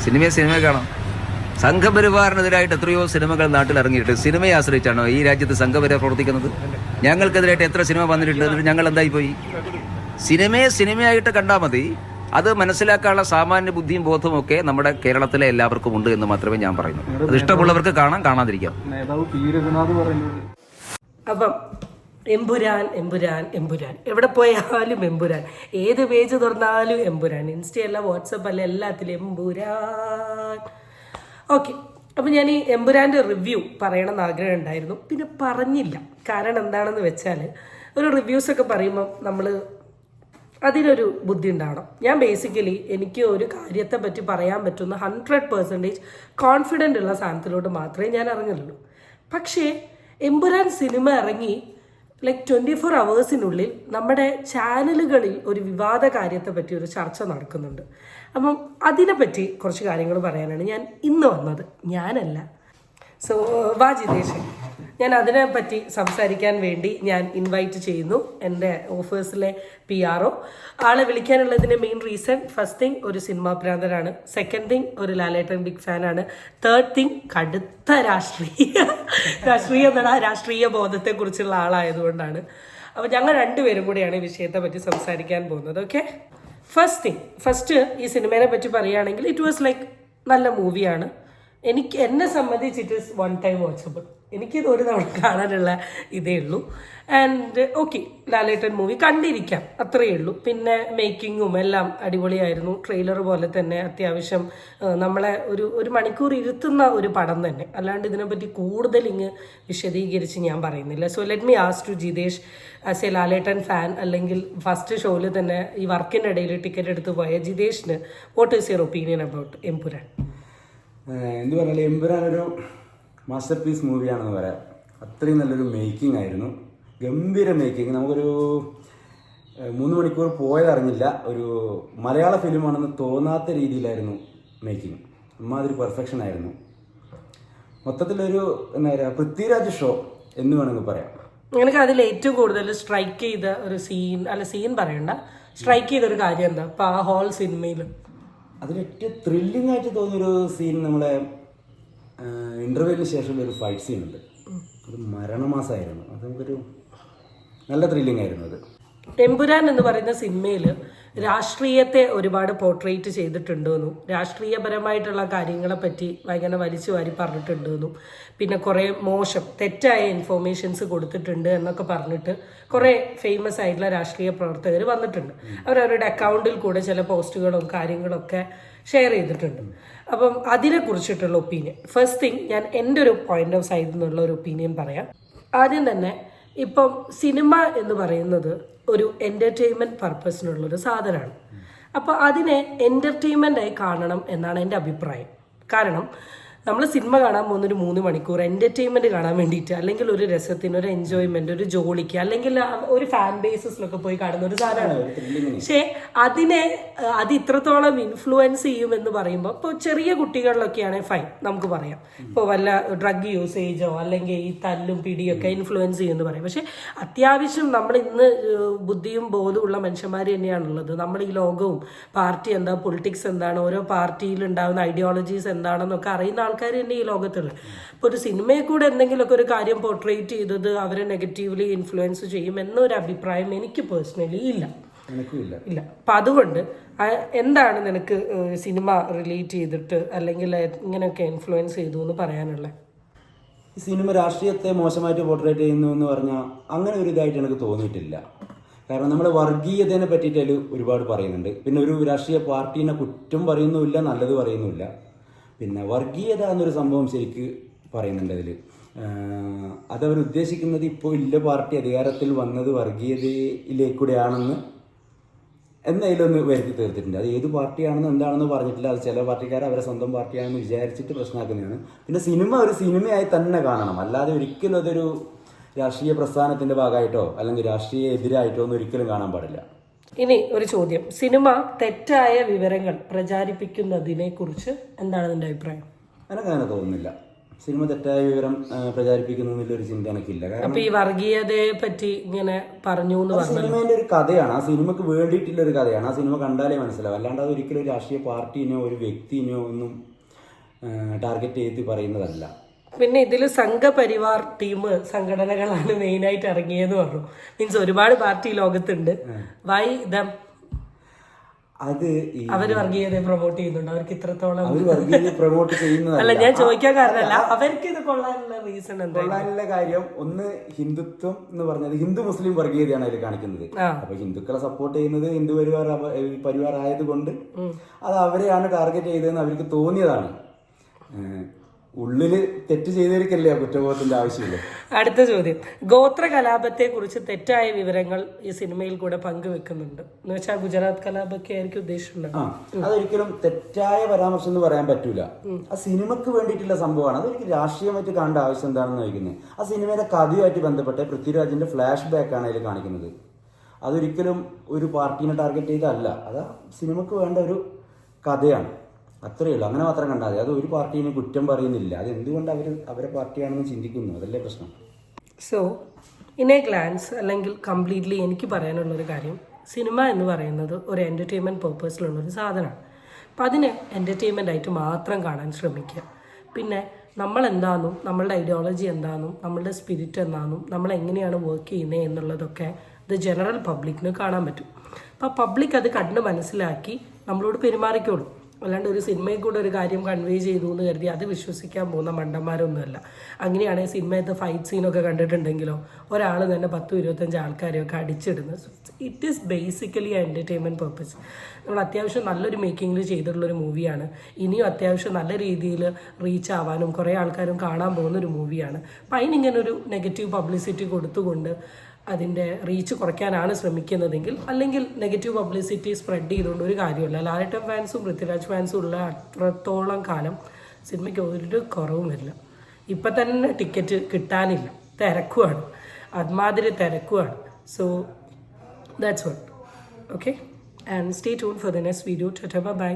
സിനിമയെ കാണാം. സംഘപരിവാറിനെതിരായിട്ട് എത്രയോ സിനിമകൾ നാട്ടിൽ ഇറങ്ങിയിട്ട് സിനിമയെ ആശ്രയിച്ചാണോ ഈ രാജ്യത്ത് സംഘപരിവാർ പ്രവർത്തിക്കുന്നത്? ഞങ്ങൾക്കെതിരായിട്ട് എത്ര സിനിമ വന്നിട്ടുണ്ട്, എന്നിട്ട് ഞങ്ങൾ എന്തായി പോയി? സിനിമയായിട്ട് കണ്ടാൽ മതി. അത് മനസ്സിലാക്കാനുള്ള സാമാന്യ ബുദ്ധിയും ബോധവും ഒക്കെ നമ്മുടെ കേരളത്തിലെ എല്ലാവർക്കും ഉണ്ട് എന്ന് മാത്രമേ ഞാൻ പറയുന്നു. അത് ഇഷ്ടമുള്ളവർക്ക് കാണാം, കാണാതിരിക്കാം. അപ്പം എമ്പുരാൻ എവിടെ പോയാലും എമ്പുരാൻ, ഏത് പേജ് തുറന്നാലും എമ്പുരാൻ, ഇൻസ്റ്റയല്ല വാട്സപ്പ് അല്ല എല്ലാത്തിലും എമ്പുരാൻ. ഓക്കെ, അപ്പം ഞാൻ ഈ എമ്പുരാൻ്റെ റിവ്യൂ പറയണമെന്ന് ആഗ്രഹം ഉണ്ടായിരുന്നു, പിന്നെ പറഞ്ഞില്ല. കാരണം എന്താണെന്ന് വെച്ചാൽ ഒരു റിവ്യൂസൊക്കെ പറയുമ്പം നമ്മൾ അതിനൊരു ബുദ്ധി ഉണ്ടാവണം. ഞാൻ ബേസിക്കലി എനിക്ക് ഒരു കാര്യത്തെ പറ്റി പറയാൻ പറ്റുന്ന 100% കോൺഫിഡൻ്റ് ഉള്ള സാധനത്തിലോട്ട് മാത്രമേ ഞാൻ ഇറങ്ങുള്ളൂ. പക്ഷേ എമ്പുരാൻ സിനിമ ഇറങ്ങി 24 hours നമ്മുടെ ചാനലുകളിൽ ഒരു വിവാദ കാര്യത്തെ പറ്റി ഒരു ചർച്ച നടക്കുന്നുണ്ട്. അപ്പം അതിനെപ്പറ്റി കുറച്ച് കാര്യങ്ങൾ പറയാനാണ് ഞാൻ ഇന്ന് വന്നത്. ഞാനല്ല, സോ വാ ജിതേഷ്, ഞാൻ അതിനെപ്പറ്റി സംസാരിക്കാൻ വേണ്ടി ഞാൻ ഇൻവൈറ്റ് ചെയ്യുന്നു എൻ്റെ ഓഫീസിലെ PRO. ആളെ വിളിക്കാനുള്ളതിൻ്റെ മെയിൻ റീസൺ, ഫസ്റ്റ് തിങ് ഒരു സിനിമാ പ്രാന്തനാണ്, സെക്കൻഡ് തിങ് ഒരു ലാലേട്ടൻ ബിഗ് ഫാനാണ്, തേർഡ് തിങ് കടുത്ത രാഷ്ട്രീയ ബോധത്തെക്കുറിച്ചുള്ള ആളായതുകൊണ്ടാണ്. അപ്പോൾ ഞങ്ങൾ രണ്ടുപേരും കൂടിയാണ് ഈ വിഷയത്തെ പറ്റി സംസാരിക്കാൻ പോകുന്നത്. ഓക്കെ, ഫസ്റ്റ് ഈ സിനിമയെ പറ്റി പറയുകയാണെങ്കിൽ ഇറ്റ് വാസ് നല്ല മൂവിയാണ്. എന്നെ സംബന്ധിച്ച് it is one time watchable. എനിക്കിത് ഒരു തവണ കാണാനുള്ള ഇതേ ഉള്ളൂ. ആൻഡ് ഓക്കെ, ലാലേട്ടൻ മൂവി കണ്ടിരിക്കാം, അത്രയേ ഉള്ളൂ. പിന്നെ മേക്കിങ്ങും എല്ലാം അടിപൊളിയായിരുന്നു. ട്രെയിലർ പോലെ തന്നെ അത്യാവശ്യം നമ്മളെ ഒരു മണിക്കൂർ ഇരുത്തുന്ന ഒരു പടം തന്നെ. അല്ലാണ്ട് ഇതിനെപ്പറ്റി കൂടുതൽ വിശദീകരിച്ച് ഞാൻ പറയുന്നില്ല. So let me ask to Jitesh, as a Lalettan fan, അല്ലെങ്കിൽ ഫസ്റ്റ് ഷോയിൽ തന്നെ ഈ വർക്കിൻ്റെ ഇടയിൽ ടിക്കറ്റ് എടുത്ത് പോയ ജിതേഷിന്, what is your opinion about Empuraan? എന്ത് പറഞ്ഞാൽ എമ്പുരാൻ ഒരു മാസ്റ്റർ പീസ് മൂവിയാണെന്ന് പറയാം. അത്രയും നല്ലൊരു മേക്കിംഗ് ആയിരുന്നു, ഗംഭീര മേക്കിംഗ്. നമുക്കൊരു 3 മണിക്കൂർ പോയതറിഞ്ഞില്ല. ഒരു മലയാള ഫിലിമാണെന്ന് തോന്നാത്ത രീതിയിലായിരുന്നു മേക്കിംഗ്. അമ്മാതിരി പെർഫെക്ഷൻ ആയിരുന്നു. മൊത്തത്തിലൊരു എന്താ പറയുക, പൃഥ്വിരാജ് ഷോ എന്ന് വേണമെങ്കിൽ പറയാം. എനിക്ക് അതിൽ ഏറ്റവും കൂടുതൽ സ്ട്രൈക്ക് ചെയ്ത ഒരു സീൻ പറയണ്ട, സ്ട്രൈക്ക് ചെയ്തൊരു കാര്യം എന്താ ഇപ്പം ആ ഹോൾ സിനിമയിൽ അതിലേറ്റവും ത്രില്ലിംഗ് ആയിട്ട് തോന്നിയൊരു സീൻ നമ്മളെ ഇന്റർവ്യൂവിന് ശേഷമുള്ള ഒരു ഫൈറ്റ് സീൻ ഉണ്ട്. ഒരു മരണമാസമായിരുന്നു. അത് നമുക്കൊരു നല്ല ത്രില്ലിംഗ് ആയിരുന്നു. അത് എമ്പുരാൻ എന്ന് പറയുന്ന സിനിമയിൽ രാഷ്ട്രീയത്തെ ഒരുപാട് പോർട്രേറ്റ് ചെയ്തിട്ടുണ്ടെന്നും രാഷ്ട്രീയപരമായിട്ടുള്ള കാര്യങ്ങളെ പറ്റി ഭയങ്കര വലിച്ചു വാരി പറഞ്ഞിട്ടുണ്ടെന്നും പിന്നെ കുറേ തെറ്റായ ഇൻഫോർമേഷൻസ് കൊടുത്തിട്ടുണ്ട് എന്നൊക്കെ പറഞ്ഞിട്ട് കുറേ ഫേമസ് ആയിട്ടുള്ള രാഷ്ട്രീയ പ്രവർത്തകർ വന്നിട്ടുണ്ട്. അവരവരുടെ അക്കൗണ്ടിൽ കൂടെ ചില പോസ്റ്റുകളും കാര്യങ്ങളൊക്കെ ഷെയർ ചെയ്തിട്ടുണ്ട്. അപ്പം അതിനെക്കുറിച്ചിട്ടുള്ള ഒപ്പീനിയൻ, ഫസ്റ്റ് തിങ് ഞാൻ എൻ്റെ ഒരു പോയിന്റ് ഓഫ് സൈഡിൽ നിന്നുള്ള ഒരു ഒപ്പീനിയൻ പറയാം. ആദ്യം തന്നെ ഇപ്പം സിനിമ എന്ന് പറയുന്നത് ഒരു എൻ്റർടൈൻമെൻറ്റ് പർപ്പസിനുള്ളൊരു സാധനമാണ്. അപ്പോൾ അതിനെ എൻ്റർടൈൻമെൻ്റായി കാണണം എന്നാണ് എൻ്റെ അഭിപ്രായം. കാരണം നമ്മൾ സിനിമ കാണാൻ പോകുന്നൊരു 3 മണിക്കൂർ എൻ്റർടൈൻമെൻറ്റ് കാണാൻ വേണ്ടിയിട്ട്, അല്ലെങ്കിൽ ഒരു രസത്തിന്, ഒരു എൻജോയ്മെൻറ്റ്, ഒരു ജോലിക്ക്, അല്ലെങ്കിൽ ഒരു ഫാൻ ബേസിസിലൊക്കെ പോയി കാണുന്ന ഒരു സാധനമാണ്. പക്ഷേ അത് ഇത്രത്തോളം ഇൻഫ്ലുവൻസ് ചെയ്യുമെന്ന് പറയുമ്പോൾ, ഇപ്പോൾ ചെറിയ കുട്ടികളിലൊക്കെയാണെങ്കിൽ ഫൈൻ, നമുക്ക് പറയാം. ഇപ്പോൾ വല്ല ഡ്രഗ് യൂസേജോ അല്ലെങ്കിൽ ഈ തല്ലും പിടിയൊക്കെ ഇൻഫ്ലുവൻസ് ചെയ്യുമെന്ന് പറയും. പക്ഷേ അത്യാവശ്യം നമ്മൾ ഇന്ന് ബുദ്ധിയും ബോധമുള്ള മനുഷ്യന്മാർ തന്നെയാണുള്ളത്. നമ്മൾ ഈ ലോകവും പാർട്ടി എന്താ, പൊളിറ്റിക്സ് എന്താണ്, ഓരോ പാർട്ടിയിൽ ഉണ്ടാകുന്ന ഐഡിയോളജീസ് എന്താണെന്നൊക്കെ അറിയുന്ന ആൾക്കാർ തന്നെ ഈ ലോകത്തുള്ളത്. ഇപ്പോൾ ഒരു സിനിമയിൽ കൂടെ എന്തെങ്കിലുമൊക്കെ ഒരു കാര്യം പോർട്രേറ്റ് ചെയ്തത് അവരെ നെഗറ്റീവ്ലി ഇൻഫ്ലുവൻസ് ചെയ്യും എന്നൊരു അഭിപ്രായം എനിക്ക് പേഴ്സണലി ഇല്ല. അപ്പം അതുകൊണ്ട് എന്താണ് നിനക്ക് സിനിമ റിലേറ്റ് ചെയ്തിട്ട് അല്ലെങ്കിൽ ഇങ്ങനെയൊക്കെ ഇൻഫ്ലുവൻസ് ചെയ്തു എന്ന് പറയാനുള്ളത്? ഈ സിനിമ രാഷ്ട്രീയത്തെ മോശമായിട്ട് പോർട്രേറ്റ് ചെയ്യുന്നു എന്ന് പറഞ്ഞാൽ അങ്ങനെ ഒരു ഇതായിട്ട് എനിക്ക് തോന്നിയിട്ടില്ല. കാരണം നമ്മൾ വർഗീയതയെ പറ്റിയിട്ട് അതിൽ ഒരുപാട് പറയുന്നുണ്ട്. പിന്നെ ഒരു രാഷ്ട്രീയ പാർട്ടീനെ കുറ്റം പറയുന്നുമില്ല, നല്ലത് പറയുന്നുമില്ല. പിന്നെ വർഗീയത എന്നൊരു സംഭവം ശരിക്ക് പറയുന്നുണ്ട് അതിൽ. അതവർ ഉദ്ദേശിക്കുന്നത് ഇപ്പോൾ ഇല്ല പാർട്ടി അധികാരത്തിൽ വന്നത് വർഗീയതയിലേക്കൂടെയാണെന്ന് എന്നതിലൊന്ന് വരുത്തി തീർത്തിട്ടുണ്ട്. അത് ഏത് പാർട്ടിയാണെന്ന് എന്താണെന്ന് പറഞ്ഞിട്ടില്ല. അത് ചില പാർട്ടിക്കാർ അവരെ സ്വന്തം പാർട്ടിയാണെന്ന് വിചാരിച്ചിട്ട് പ്രശ്നമാക്കുന്നതാണ്. പിന്നെ സിനിമ ഒരു സിനിമയായി തന്നെ കാണണം, അല്ലാതെ ഒരിക്കലും അതൊരു രാഷ്ട്രീയ പ്രസ്ഥാനത്തിൻ്റെ ഭാഗമായിട്ടോ അല്ലെങ്കിൽ രാഷ്ട്രീയ എതിരായിട്ടോ ഒന്നും ഒരിക്കലും കാണാൻ പാടില്ല. ഇനി ഒരു ചോദ്യം, സിനിമ തെറ്റായ വിവരങ്ങൾ പ്രചാരിപ്പിക്കുന്നതിനെ കുറിച്ച് എന്താണ് നിന്റെ അഭിപ്രായം? എനിക്കങ്ങനെ തോന്നുന്നില്ല. സിനിമ തെറ്റായ വിവരം പ്രചാരിപ്പിക്കുന്നു എന്നുള്ളൊരു ചിന്ത എനിക്കില്ല. കാരണം അപ്പൊ ഈ വർഗീയതയെ പറ്റി ഇങ്ങനെ പറഞ്ഞു എന്ന് പറഞ്ഞു. സിനിമേന്റെ ഒരു കഥയാണ്, ആ സിനിമക്ക് വേണ്ടിയിട്ടുള്ള ഒരു കഥയാണ്. ആ സിനിമ കണ്ടാലേ മനസ്സിലാവും. അല്ലാണ്ട് അത് ഒരിക്കലും ഒരു രാഷ്ട്രീയ പാർട്ടീനോ ഒരു വ്യക്തിനോ ഒന്നും ടാർഗറ്റ് ചെയ്ത് പറയുന്നതല്ല. പിന്നെ ഇതിൽ സംഘപരിവാർ ടീം സംഘടനകളാണ് മെയിനായിട്ട് ഇറങ്ങിയെന്ന് പറഞ്ഞു. മീൻസ് ഒരുപാട് പാർട്ടി ലോകത്തുണ്ട്. വൈ ദം? അത് അവര് വർഗീയതയെ പ്രൊമോട്ട് ചെയ്യുന്നുണ്ട്. അവർക്ക് ഇത്രത്തോളം അവർ വർഗീയത പ്രൊമോട്ട് ചെയ്യുന്നതല്ല. അല്ല, ഞാൻ ചോദിക്കാൻ കാരണമല്ല, അവർക്ക് ഇത് കൊള്ളാനുള്ള റീസൺ എന്താ? കൊള്ളാനുള്ള കാര്യം ഒന്ന്, ഹിന്ദുത്വം എന്ന് പറഞ്ഞത് ഹിന്ദു മുസ്ലിം വർഗീയതയാണ് അതിൽ കാണിക്കുന്നത്. അപ്പൊ ഹിന്ദുക്കളെ സപ്പോർട്ട് ചെയ്യുന്നത് ഹിന്ദു പരിവാർ ആയതുകൊണ്ട് അത് അവരെയാണ് ടാർഗറ്റ് ചെയ്തതെന്ന് അവർക്ക് തോന്നിയതാണ്. ഉള്ളില് തെറ്റ് ചെയ്തവർക്കല്ലേ കുറ്റബോധത്തിന്റെ ആവശ്യമില്ല. അടുത്ത ചോദ്യം, ഗോത്ര കലാപത്തെ കുറിച്ച് തെറ്റായ വിവരങ്ങൾ ഈ സിനിമയിൽ കൂടെ പങ്കുവെക്കുന്നുണ്ട് എന്ന് വെച്ചാൽ ഗുജറാത്ത് കലാപൊക്കെ ആയിരിക്കും ഉദ്ദേശിച്ചിട്ടുണ്ടാവും. അതൊരിക്കലും തെറ്റായ പരാമർശം എന്ന് പറയാൻ പറ്റൂല. ആ സിനിമക്ക് വേണ്ടിയിട്ടുള്ള സംഭവമാണ്. അതൊരിക്കലും രാഷ്ട്രീയമായിട്ട് കാണേണ്ട ആവശ്യം എന്താണെന്ന് ചോദിക്കുന്നത്. ആ സിനിമയുടെ കഥയുമായിട്ട് ബന്ധപ്പെട്ട് പൃഥ്വിരാജിന്റെ ഫ്ലാഷ് ബാക്ക് ആണ് അതിൽ കാണിക്കുന്നത്. അതൊരിക്കലും ഒരു പാർട്ടീനെ ടാർഗറ്റ് ചെയ്തല്ല. അത് സിനിമക്ക് വേണ്ട ഒരു കഥയാണ്, അത്രയേ ഉള്ളൂ. അങ്ങനെ മാത്രം കണ്ടാൽ മതി. അത് ഒരു പാർട്ടീനെ കുറ്റം പറയുന്നില്ല. അത് എന്തുകൊണ്ട് അവരെ പാർട്ടിയാണെന്ന് ചിന്തിക്കുന്നു, അതല്ലേ പ്രശ്നം. സോ ഇൻ എ ഗ്ലാൻസ് അല്ലെങ്കിൽ കംപ്ലീറ്റ്ലി എനിക്ക് പറയാനുള്ളൊരു കാര്യം, സിനിമ എന്ന് പറയുന്നത് ഒരു എൻ്റർടൈൻമെൻറ്റ് പേർപ്പസിലുള്ളൊരു സാധനമാണ്. അപ്പം അതിനെ എൻ്റർടൈൻമെൻ്റ് ആയിട്ട് മാത്രം കാണാൻ ശ്രമിക്കുക. പിന്നെ നമ്മളെന്താണെന്നും നമ്മളുടെ ഐഡിയോളജി എന്താണെന്നും നമ്മളുടെ സ്പിരിറ്റ് എന്താണെന്നും നമ്മൾ എങ്ങനെയാണ് വർക്ക് ചെയ്യുന്നത് എന്നുള്ളതൊക്കെ ഇത് ജനറൽ പബ്ലിക്കിന് കാണാൻ പറ്റും. അപ്പോൾ പബ്ലിക് അത് കണ്ട് മനസ്സിലാക്കി നമ്മളോട് പെരുമാറിക്കോളും. അല്ലാണ്ട് ഒരു സിനിമയിൽ കൂടെ ഒരു കാര്യം കൺവേ ചെയ്തു എന്ന് കരുതി അത് വിശ്വസിക്കാൻ പോകുന്ന മണ്ടന്മാരൊന്നുമല്ല. അങ്ങനെയാണെങ്കിൽ സിനിമയത്തെ ഫൈറ്റ് സീനൊക്കെ കണ്ടിട്ടുണ്ടെങ്കിലോ ഒരാൾ തന്നെ 10-25 ആൾക്കാരെയൊക്കെ അടിച്ചിടുന്നത്. It is basically entertainment purpose. നമ്മൾ അത്യാവശ്യം നല്ലൊരു മേക്കിങ്ങിൽ ചെയ്തിട്ടുള്ളൊരു മൂവിയാണ്. ഇനിയും അത്യാവശ്യം നല്ല രീതിയിൽ റീച്ച് ആവാനും കുറേ ആൾക്കാരും കാണാൻ പോകുന്നൊരു മൂവിയാണ്. അപ്പം അതിനിങ്ങനെ ഒരു നെഗറ്റീവ് പബ്ലിസിറ്റി കൊടുത്തുകൊണ്ട് അതിൻ്റെ റീച്ച് കുറയ്ക്കാനാണ് ശ്രമിക്കുന്നതെങ്കിൽ, അല്ലെങ്കിൽ നെഗറ്റീവ് പബ്ലിസിറ്റി സ്പ്രെഡ് ചെയ്തുകൊണ്ട് ഒരു കാര്യമില്ല. ലാലേട്ടൻ ഫാൻസും പൃഥ്വിരാജ് ഫാൻസും ഉള്ള അത്രത്തോളം കാലം സിനിമയ്ക്ക് ഒരു കുറവും വരില്ല. ഇപ്പം തന്നെ ടിക്കറ്റ് കിട്ടാനില്ല, തിരക്കുവാണ്, അതുമാതിരി തിരക്കുവാണ്. So that's what. Okay, and stay tune for the next video. Tata, by.